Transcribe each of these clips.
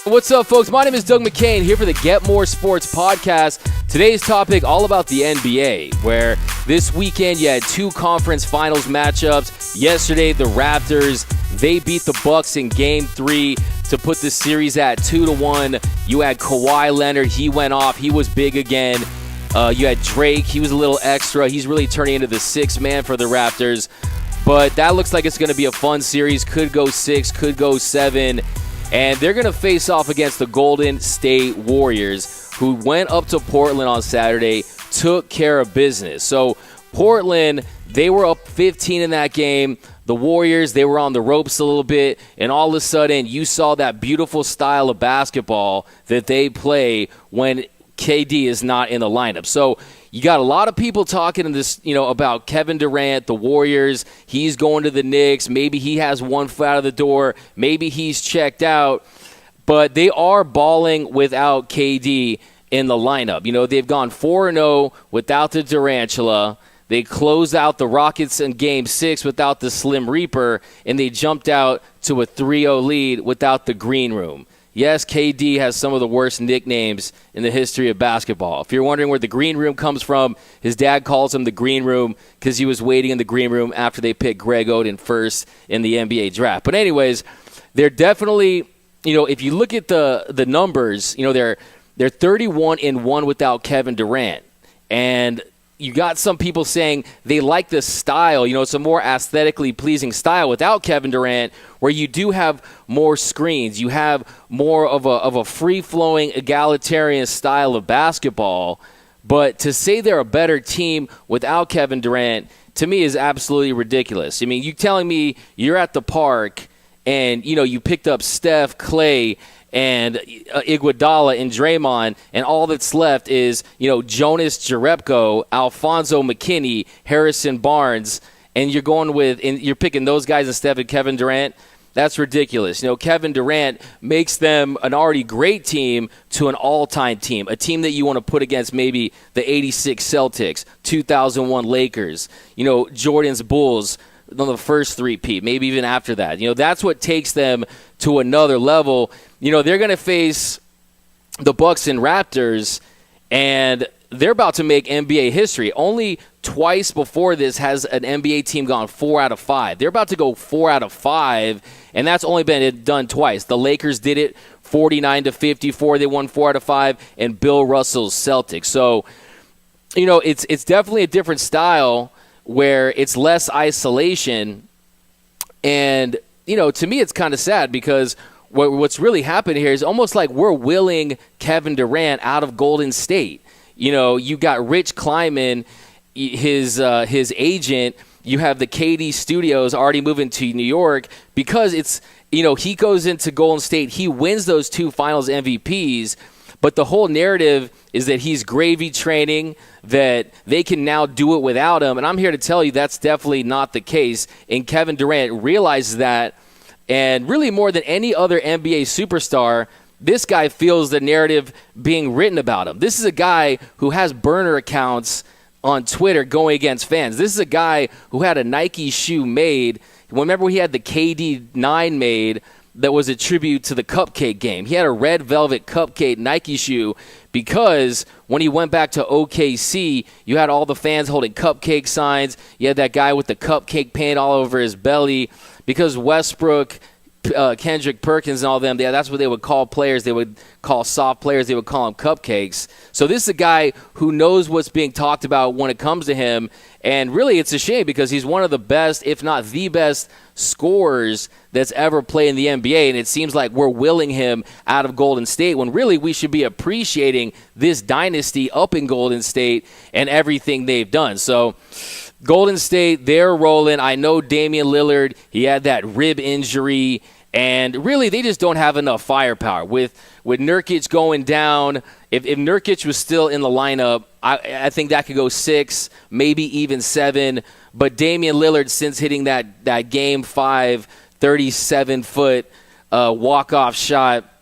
What's up, folks? My name is Doug McKain here for the Get More Sports podcast. Today's topic all about the NBA, where this weekend you had two conference finals matchups. Yesterday, the Raptors, they beat the Bucks in Game 3 to put the series at 2-1. You had Kawhi Leonard. He went off. He was big again. You had Drake. He was a little extra. He's really turning into the sixth man for the Raptors. But that looks like it's going to be a fun series. Could go 6, could go 7. And they're going to face off against the Golden State Warriors, who went up to Portland on Saturday, took care of business. So Portland, they were up 15 in that game. The Warriors, they were on the ropes a little bit. And all of a sudden, you saw that beautiful style of basketball that they play when KD is not in the lineup. So you got a lot of people talking in this, about Kevin Durant, the Warriors. He's going to the Knicks. Maybe he has one foot out of the door. Maybe he's checked out. But they are balling without KD in the lineup. They've gone 4-0 without the Durantula. They closed out the Rockets in Game 6 without the Slim Reaper, and they jumped out to a 3-0 lead without the Green Room. Yes, KD has some of the worst nicknames in the history of basketball. If you're wondering where the Green Room comes from, his dad calls him the Green Room because he was waiting in the Green Room after they picked Greg Oden first in the NBA draft. But anyways, they're definitely, if you look at the numbers, they're 31-1 without Kevin Durant. And you got some people saying they like the style. It's a more aesthetically pleasing style without Kevin Durant, where you do have more screens. You have more of a free-flowing, egalitarian style of basketball. But to say they're a better team without Kevin Durant, to me, is absolutely ridiculous. I mean, you telling me you're at the park and, you picked up Steph, Clay, and Iguodala and Draymond, and all that's left is, Jonas Jerebko, Alfonso McKinney, Harrison Barnes, and you're picking those guys instead of Kevin Durant. That's ridiculous. Kevin Durant makes them an already great team to an all-time team, a team that you want to put against maybe the 86 Celtics, 2001 Lakers, Jordan's Bulls, on the first three-peat, maybe even after that. That's what takes them to another level. They're going to face the Bucks and Raptors, and they're about to make NBA history. Only twice before this has an NBA team gone 4 out of 5. They're about to go 4 out of 5, and that's only been done twice. The Lakers did it 49-54. They won 4 out of 5, and Bill Russell's Celtics. So, it's definitely a different style where it's less isolation. And, to me it's kind of sad because what's really happened here is almost like we're willing Kevin Durant out of Golden State. You got Rich Kleiman, his agent. You have the KD Studios already moving to New York because it's, he goes into Golden State. He wins those 2 finals MVPs. But the whole narrative is that he's gravy training, that they can now do it without him. And I'm here to tell you that's definitely not the case. And Kevin Durant realizes that. And really more than any other NBA superstar, this guy feels the narrative being written about him. This is a guy who has burner accounts on Twitter going against fans. This is a guy who had a Nike shoe made. Remember he had the KD 9 made that was a tribute to the cupcake game. He had a red velvet cupcake Nike shoe because when he went back to OKC, you had all the fans holding cupcake signs. You had that guy with the cupcake paint all over his belly because Westbrook, Kendrick Perkins and all them, that's what they would call players. They would call soft players. They would call them cupcakes. So this is a guy who knows what's being talked about when it comes to him. And really it's a shame because he's one of the best, if not the best, scorers that's ever played in the NBA. And it seems like we're willing him out of Golden State when really we should be appreciating this dynasty up in Golden State and everything they've done. So Golden State, they're rolling. I know Damian Lillard, he had that rib injury. And really, they just don't have enough firepower. With Nurkic going down, if Nurkic was still in the lineup, I think that could go 6, maybe even 7. But Damian Lillard, since hitting that Game 5 37-foot walk-off shot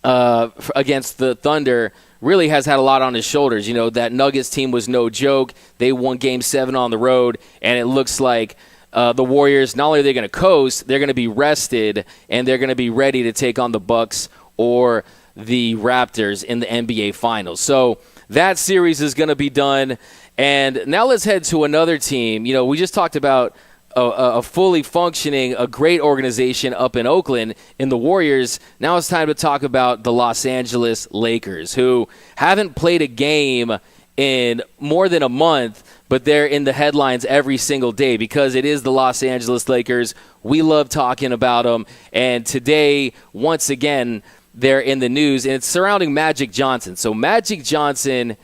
against the Thunder, really has had a lot on his shoulders. That Nuggets team was no joke. They won Game 7 on the road, and it looks like the Warriors, not only are they going to coast, they're going to be rested, and they're going to be ready to take on the Bucks or the Raptors in the NBA Finals. So that series is going to be done. And now let's head to another team. We just talked about a fully functioning, a great organization up in Oakland in the Warriors. Now it's time to talk about the Los Angeles Lakers, who haven't played a game in more than a month, but they're in the headlines every single day because it is the Los Angeles Lakers. We love talking about them. And today, once again, they're in the news, and it's surrounding Magic Johnson. So Magic Johnson,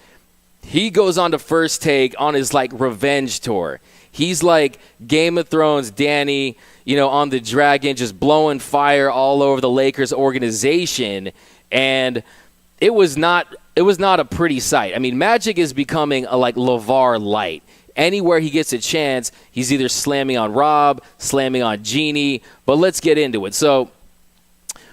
he goes on to First Take on his, revenge tour. He's like Game of Thrones Danny, on the dragon, just blowing fire all over the Lakers organization. And it was not a pretty sight. I mean, Magic is becoming a LeVar Light. Anywhere he gets a chance, he's either slamming on Rob, slamming on Jeannie. But let's get into it. So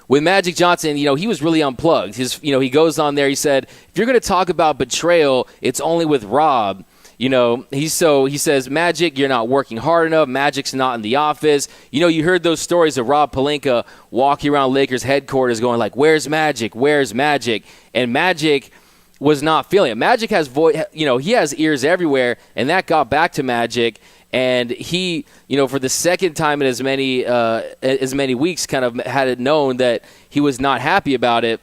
with Magic Johnson, he was really unplugged. He goes on there. He said, if you're going to talk about betrayal, it's only with Rob. He says, Magic, you're not working hard enough. Magic's not in the office. You heard those stories of Rob Pelinka walking around Lakers headquarters going where's Magic? Where's Magic? And Magic was not feeling it. Magic has he has ears everywhere, and that got back to Magic. And he, for the second time in as many weeks, kind of had it known that he was not happy about it.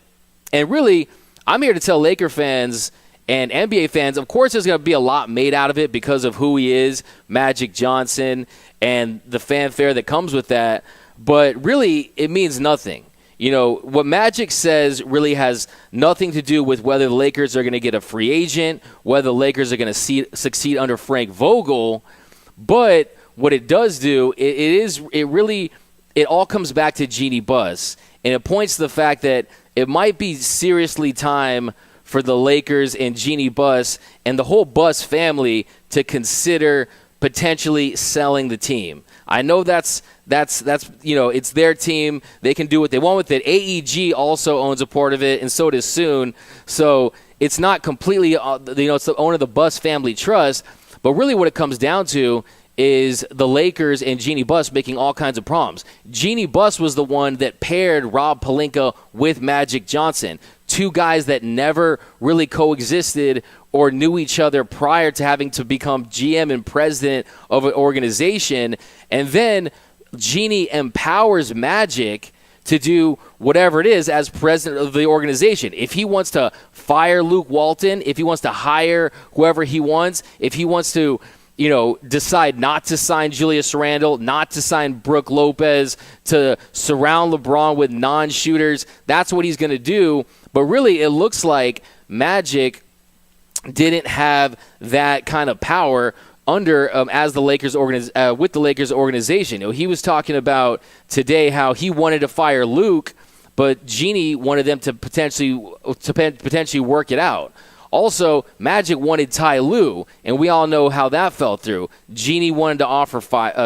And really, I'm here to tell Laker fans and NBA fans, of course, there's going to be a lot made out of it because of who he is, Magic Johnson, and the fanfare that comes with that. But really, it means nothing. What Magic says really has nothing to do with whether the Lakers are going to get a free agent, whether the Lakers are going to succeed under Frank Vogel. But what it does do, it all comes back to Jeannie Buss. And it points to the fact that it might be seriously time for the Lakers and Jeannie Buss and the whole Buss family to consider potentially selling the team. I know that's it's their team. They can do what they want with it. AEG also owns a part of it, and so does Soon. So it's not completely it's the owner of the Buss Family Trust. But really what it comes down to is the Lakers and Jeannie Buss making all kinds of problems. Jeannie Buss was the one that paired Rob Pelinka with Magic Johnson, two guys that never really coexisted or knew each other prior to having to become GM and president of an organization. And then Jeannie empowers Magic to do whatever it is as president of the organization. If he wants to fire Luke Walton, if he wants to hire whoever he wants, if he wants to decide not to sign Julius Randle, not to sign Brook Lopez, to surround LeBron with non-shooters, that's what he's going to do. But really, it looks like Magic didn't have that kind of power under with the Lakers organization. He was talking about today how he wanted to fire Luke, but Jeannie wanted them to potentially work it out. Also, Magic wanted Ty Lue, and we all know how that fell through. Jeannie wanted to offer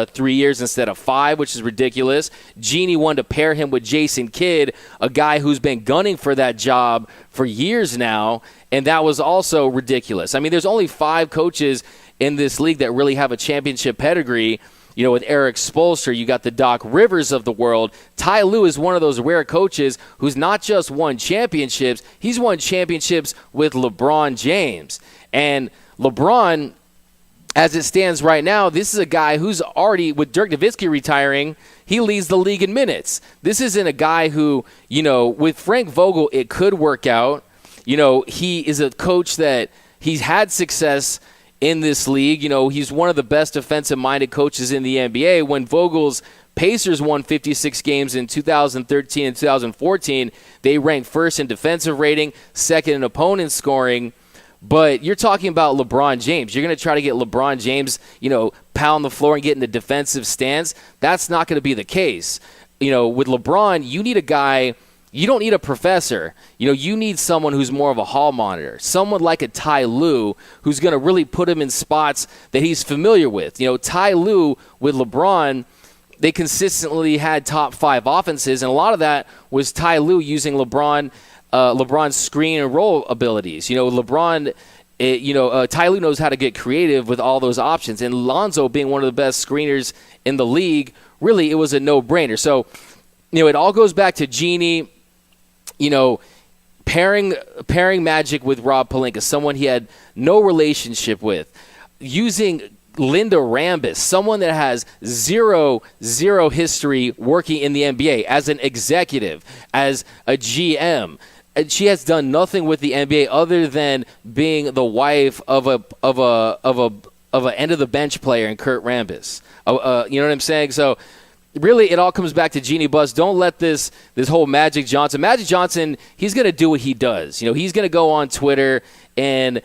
3 years instead of 5, which is ridiculous. Jeannie wanted to pair him with Jason Kidd, a guy who's been gunning for that job for years now, and that was also ridiculous. I mean, there's only 5 coaches in this league that really have a championship pedigree. With Eric Spoelstra, you got the Doc Rivers of the world. Ty Lue is one of those rare coaches who's not just won championships, he's won championships with LeBron James. And LeBron, as it stands right now, this is a guy who's already, with Dirk Nowitzki retiring, he leads the league in minutes. This isn't a guy who, with Frank Vogel, it could work out. He is a coach that he's had success in this league. He's one of the best defensive-minded coaches in the NBA. When Vogel's Pacers won 56 games in 2013 and 2014, they ranked first in defensive rating, second in opponent scoring. But you're talking about LeBron James. You're going to try to get LeBron James, pound the floor and get in the defensive stance. That's not going to be the case. With LeBron, you need a guy. You don't need a professor. You need someone who's more of a hall monitor, someone like a Ty Lue who's going to really put him in spots that he's familiar with. Ty Lue with LeBron, they consistently had top 5 offenses, and a lot of that was Ty Lue using LeBron's screen and roll abilities. Ty Lue knows how to get creative with all those options, and Lonzo being one of the best screeners in the league, really it was a no-brainer. So, it all goes back to Jeannie. pairing Magic with Rob Pelinka, someone he had no relationship with, using Linda Rambis, someone that has zero history working in the NBA as an executive, as a GM. And she has done nothing with the NBA other than being the wife of a end of the bench player in Kurt Rambis. You know what I'm saying? So really, it all comes back to Jeannie Buss. Don't let this whole Magic Johnson, he's going to do what he does. He's going to go on Twitter and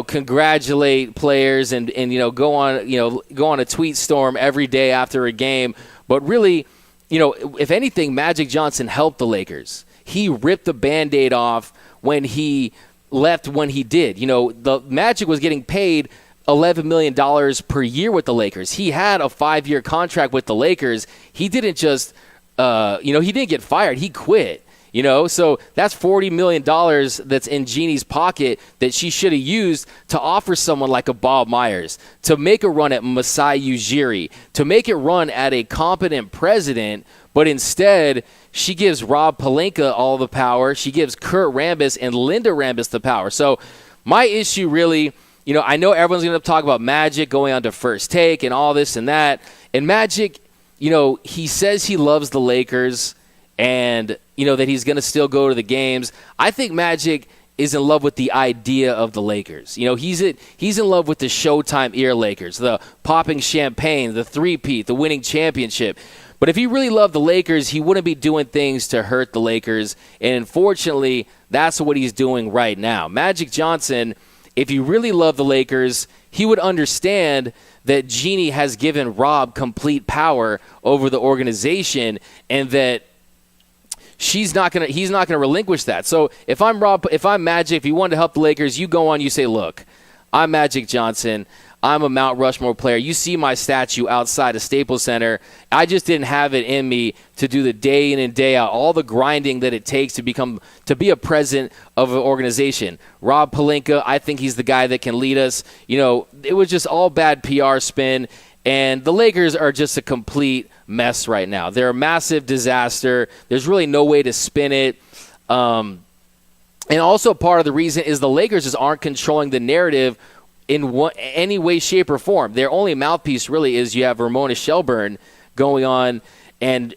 congratulate players and go on a tweet storm every day after a game. But really, if anything, Magic Johnson helped the Lakers. He ripped the Band-Aid off when he left when he did. The Magic was getting paid $11 million per year with the Lakers. He had a 5-year contract with the Lakers. He didn't just, he didn't get fired. He quit. So that's $40 million that's in Jeannie's pocket that she should have used to offer someone like a Bob Myers, to make a run at Masai Ujiri, to make it run at a competent president, but instead she gives Rob Pelinka all the power. She gives Kurt Rambis and Linda Rambis the power. So my issue really, I know everyone's going to talk about Magic going on to First Take and all this and that. And Magic, he says he loves the Lakers and, that he's going to still go to the games. I think Magic is in love with the idea of the Lakers. He's in love with the Showtime era Lakers, the popping champagne, the three-peat, the winning championship. But if he really loved the Lakers, he wouldn't be doing things to hurt the Lakers. And unfortunately, that's what he's doing right now. Magic Johnson, if he really loved the Lakers, he would understand that Jeannie has given Rob complete power over the organization and that he's not gonna relinquish that. So if I'm Magic, if you wanted to help the Lakers, you go on, you say, look, I'm Magic Johnson. I'm a Mount Rushmore player. You see my statue outside of Staples Center. I just didn't have it in me to do the day in and day out, all the grinding that it takes to be a president of an organization. Rob Pelinka, I think he's the guy that can lead us. It was just all bad PR spin, and the Lakers are just a complete mess right now. They're a massive disaster. There's really no way to spin it. And also part of the reason is the Lakers just aren't controlling the narrative in any way, shape, or form. Their only mouthpiece really is you have Ramona Shelburne going on and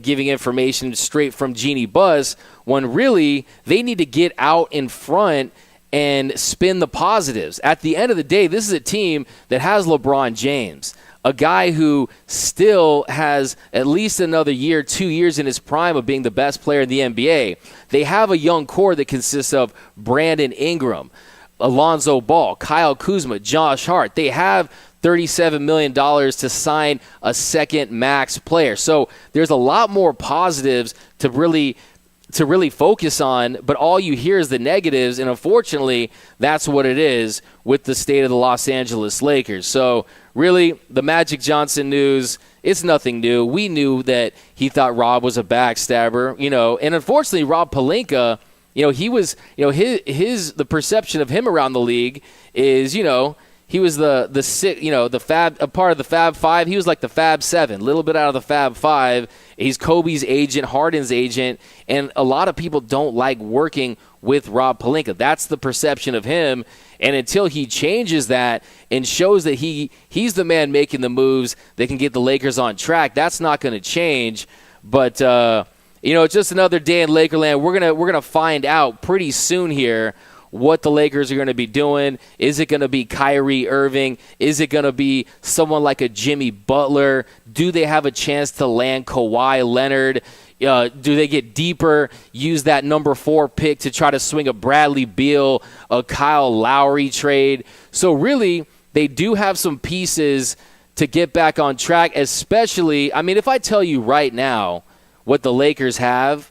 giving information straight from Jeannie Buss, when really they need to get out in front and spin the positives. At the end of the day, this is a team that has LeBron James, a guy who still has at least another year, 2 years in his prime of being the best player in the NBA. They have a young core that consists of Brandon Ingram, Alonzo Ball, Kyle Kuzma, Josh Hart. They have $37 million to sign a second max player. So there's a lot more positives to really focus on, but all you hear is the negatives, and unfortunately, that's what it is with the state of the Los Angeles Lakers. So really, the Magic Johnson news, it's nothing new. We knew that he thought Rob was a backstabber, and unfortunately, Rob Pelinka, he was, the perception of him around the league is, he was the Fab, a part of the Fab Five. He was like the Fab Seven, a little bit out of the Fab Five. He's Kobe's agent, Harden's agent, and a lot of people don't like working with Rob Pelinka. That's the perception of him, and until he changes that and shows that he's the man making the moves that can get the Lakers on track, that's not going to change. But it's just another day in Lakerland. We're gonna find out pretty soon here what the Lakers are going to be doing. Is it going to be Kyrie Irving? Is it going to be someone like a Jimmy Butler? Do they have a chance to land Kawhi Leonard? Do they get deeper, use that number 4 pick to try to swing a Bradley Beal, a Kyle Lowry trade? So really, they do have some pieces to get back on track, especially, if I tell you right now what the Lakers have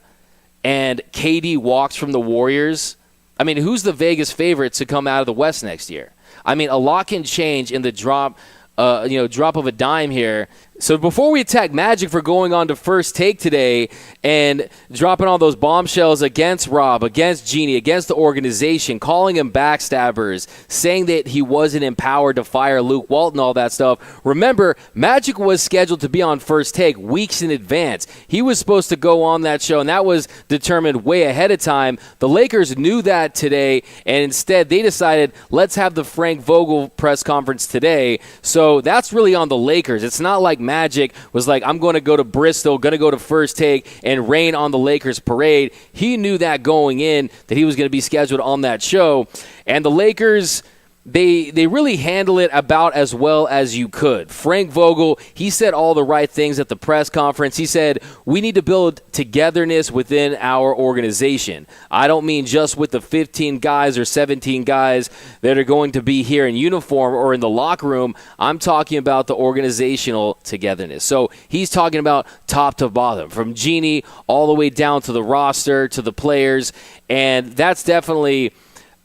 and KD walks from the Warriors, who's the Vegas favorite to come out of the West next year? A lot can change in the drop of a dime here. So before we attack Magic for going on to First Take today and dropping all those bombshells against Rob, against Jeannie, against the organization, calling him backstabbers, saying that he wasn't empowered to fire Luke Walton, all that stuff, remember, Magic was scheduled to be on First Take weeks in advance. He was supposed to go on that show, and that was determined way ahead of time. The Lakers knew that today, and instead they decided, let's have the Frank Vogel press conference today. So that's really on the Lakers. It's not like Magic was like, I'm going to go to Bristol, going to go to First Take and rain on the Lakers parade. He knew that going in, that he was going to be scheduled on that show. And the Lakers, they really handle it about as well as you could. Frank Vogel, he said all the right things at the press conference. He said, we need to build togetherness within our organization. I don't mean just with the 15 guys or 17 guys that are going to be here in uniform or in the locker room. I'm talking about the organizational togetherness. So he's talking about top to bottom, from Jeannie all the way down to the roster, to the players. And that's definitely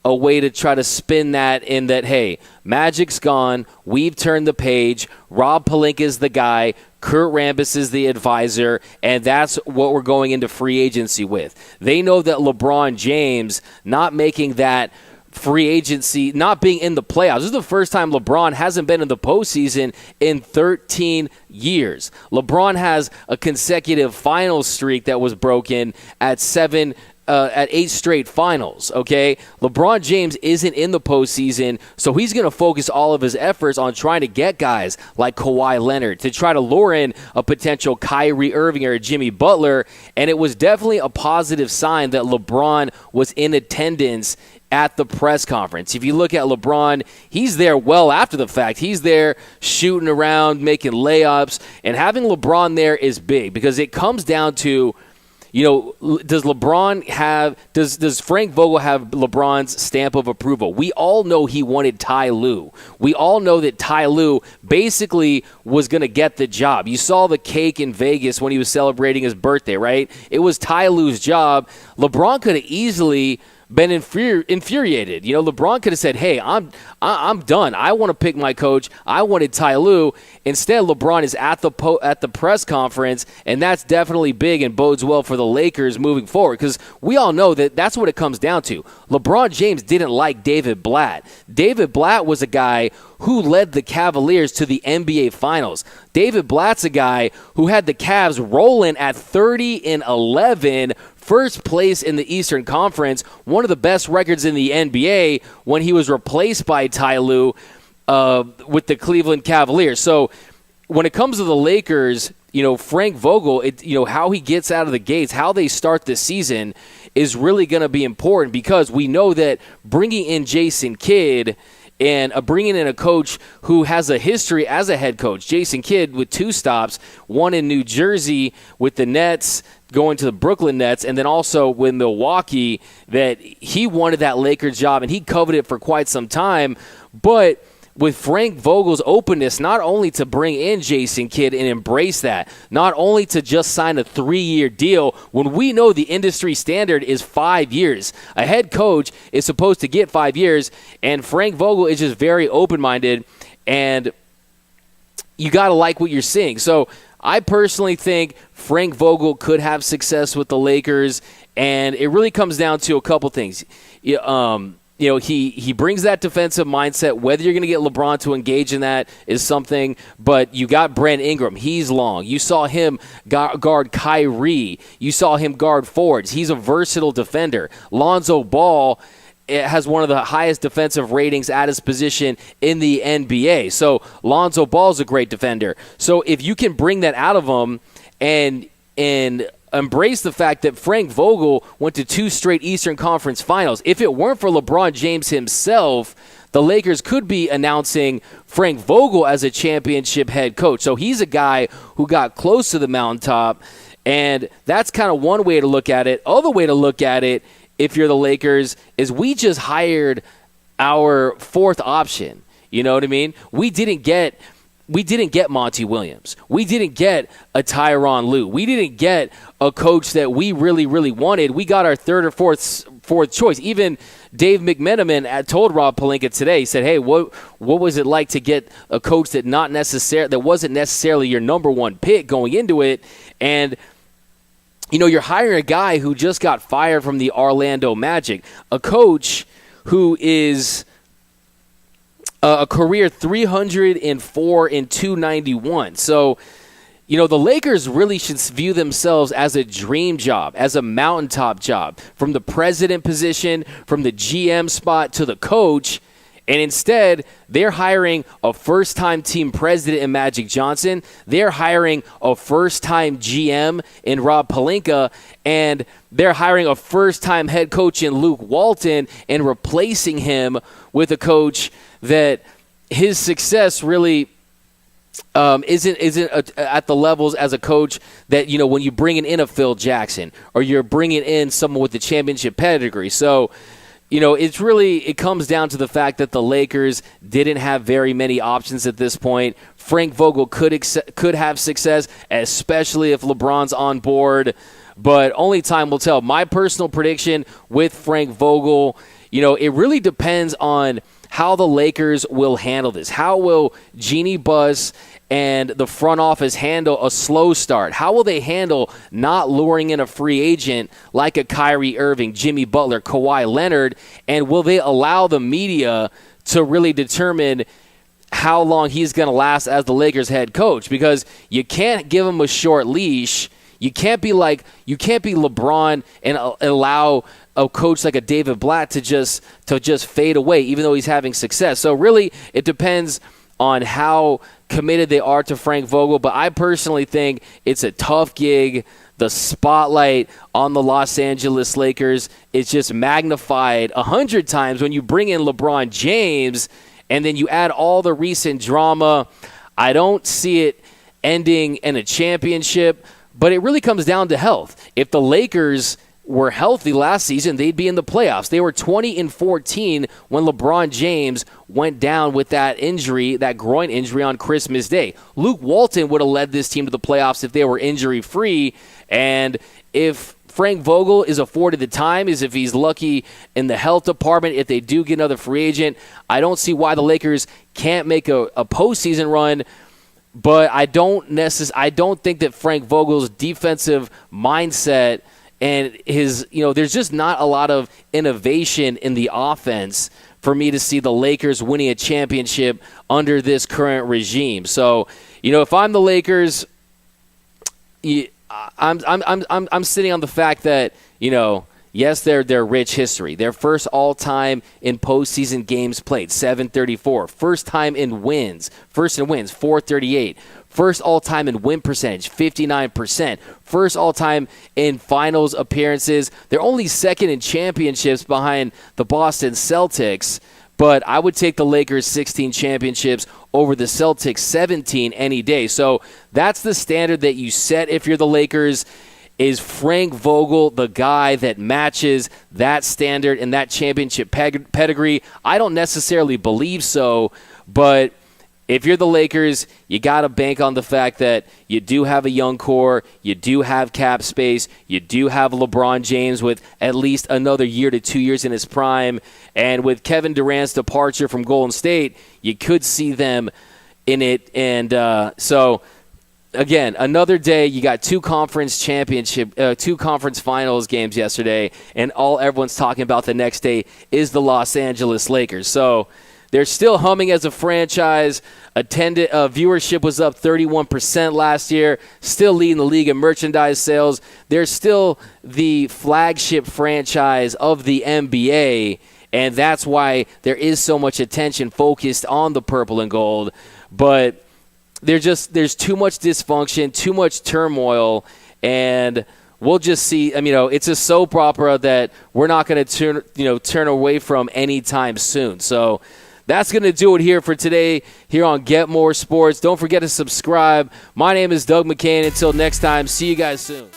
a way to try to spin that in that, hey, Magic's gone, we've turned the page, Rob Pelinka is the guy, Kurt Rambis is the advisor, and that's what we're going into free agency with. They know that LeBron James not making that free agency, not being in the playoffs. This is the first time LeBron hasn't been in the postseason in 13 years. LeBron has a consecutive finals streak that was broken at 8 straight finals, okay? LeBron James isn't in the postseason, so he's going to focus all of his efforts on trying to get guys like Kawhi Leonard to try to lure in a potential Kyrie Irving or a Jimmy Butler, and it was definitely a positive sign that LeBron was in attendance at the press conference. If you look at LeBron, he's there well after the fact. He's there shooting around, making layups, and having LeBron there is big because it comes down to, you know, does Frank Vogel have LeBron's stamp of approval? We all know he wanted Ty Lue. We all know that Ty Lue basically was going to get the job. You saw the cake in Vegas when he was celebrating his birthday, right? It was Ty Lue's job. LeBron could have easily been infuriated. You know, LeBron could have said, hey, I'm done. I want to pick my coach. I wanted Ty Lue. Instead, LeBron is at the press conference, and that's definitely big and bodes well for the Lakers moving forward because we all know that that's what it comes down to. LeBron James didn't like David Blatt. David Blatt was a guy who led the Cavaliers to the NBA Finals. David Blatt's a guy who had the Cavs rolling at 30-11, first place in the Eastern Conference, one of the best records in the NBA when he was replaced by Ty Lue with the Cleveland Cavaliers. So when it comes to the Lakers, you know, Frank Vogel, how he gets out of the gates, how they start the season is really going to be important because we know that bringing in Jason Kidd and bringing in a coach who has a history as a head coach, Jason Kidd with 2 stops, one in New Jersey with the Nets, going to the Brooklyn Nets, and then also with Milwaukee, that he wanted that Lakers job, and he coveted it for quite some time. But with Frank Vogel's openness, not only to bring in Jason Kidd and embrace that, not only to just sign a 3-year deal, when we know the industry standard is 5 years. A head coach is supposed to get 5 years, and Frank Vogel is just very open-minded, and you got to like what you're seeing. So I personally think Frank Vogel could have success with the Lakers, and it really comes down to a couple things. He brings that defensive mindset. Whether you're going to get LeBron to engage in that is something, but you got Brent Ingram. He's long. You saw him guard Kyrie. You saw him guard forwards. He's a versatile defender. Lonzo Ball has one of the highest defensive ratings at his position in the NBA. So Lonzo Ball's a great defender. So if you can bring that out of him and embrace the fact that Frank Vogel went to 2 straight Eastern Conference Finals. If it weren't for LeBron James himself, the Lakers could be announcing Frank Vogel as a championship head coach. So he's a guy who got close to the mountaintop, and that's kind of one way to look at it. Other way to look at it, if you're the Lakers, is we just hired our 4th option. You know what I mean? We didn't get Monty Williams. We didn't get a Tyronn Lue. We didn't get a coach that we really, really wanted. We got our 3rd or 4th fourth choice. Even Dave McMenamin told Rob Pelinka today, he said, hey, what was it like to get a coach that wasn't necessarily your number one pick going into it? And you're hiring a guy who just got fired from the Orlando Magic, a coach who is a career 304 and 291. So, the Lakers really should view themselves as a dream job, as a mountaintop job, from the president position, from the GM spot to the coach. And instead, they're hiring a first-time team president in Magic Johnson. They're hiring a first-time GM in Rob Pelinka. And they're hiring a first-time head coach in Luke Walton and replacing him with a coach that his success really isn't at the levels as a coach that, when you bring in a Phil Jackson or you're bringing in someone with the championship pedigree. So, it comes down to the fact that the Lakers didn't have very many options at this point. Frank Vogel could have success, especially if LeBron's on board, but only time will tell. My personal prediction with Frank Vogel, it really depends on how the Lakers will handle this. How will Jeannie Buss and the front office handle a slow start? How will they handle not luring in a free agent like a Kyrie Irving, Jimmy Butler, Kawhi Leonard? And will they allow the media to really determine how long he's going to last as the Lakers head coach? Because you can't give him a short leash. You can't be LeBron and allow a coach like a David Blatt to just fade away, even though he's having success. So really, it depends on how committed they are to Frank Vogel. But I personally think it's a tough gig. The spotlight on the Los Angeles Lakers is just magnified 100 times when you bring in LeBron James, and then you add all the recent drama. I don't see it ending in a championship, but it really comes down to health. If the Lakers were healthy last season, they'd be in the playoffs. They were 20-14 when LeBron James went down with that injury, that groin injury on Christmas Day. Luke Walton would have led this team to the playoffs if they were injury-free. And if Frank Vogel is afforded the time, if he's lucky in the health department, if they do get another free agent, I don't see why the Lakers can't make a postseason run. But I don't think that Frank Vogel's defensive mindset and his, there's just not a lot of innovation in the offense for me to see the Lakers winning a championship under this current regime. So, if I'm the Lakers, I'm sitting on the fact that, yes, they're rich history. Their first all-time in postseason games played, 734. First time in wins, 438. First all-time in win percentage, 59%. First all-time in finals appearances. They're only second in championships behind the Boston Celtics, but I would take the Lakers' 16 championships over the Celtics' 17 any day. So that's the standard that you set if you're the Lakers. Is Frank Vogel the guy that matches that standard and that championship pedigree? I don't necessarily believe so, but if you're the Lakers, you got to bank on the fact that you do have a young core, you do have cap space, you do have LeBron James with at least another year to 2 years in his prime, and with Kevin Durant's departure from Golden State, you could see them in it. And so, again, another day, you got two conference finals games yesterday, and all everyone's talking about the next day is the Los Angeles Lakers. So they're still humming as a franchise. Viewership was up 31% last year, still leading the league in merchandise sales. They're still the flagship franchise of the NBA, and that's why there is so much attention focused on the purple and gold. But there's too much dysfunction, too much turmoil, and we'll just see. It's a soap opera that we're not going to turn away from anytime soon. So that's going to do it here for today here on Get More Sports. Don't forget to subscribe. My name is Doug McKain. Until next time, see you guys soon.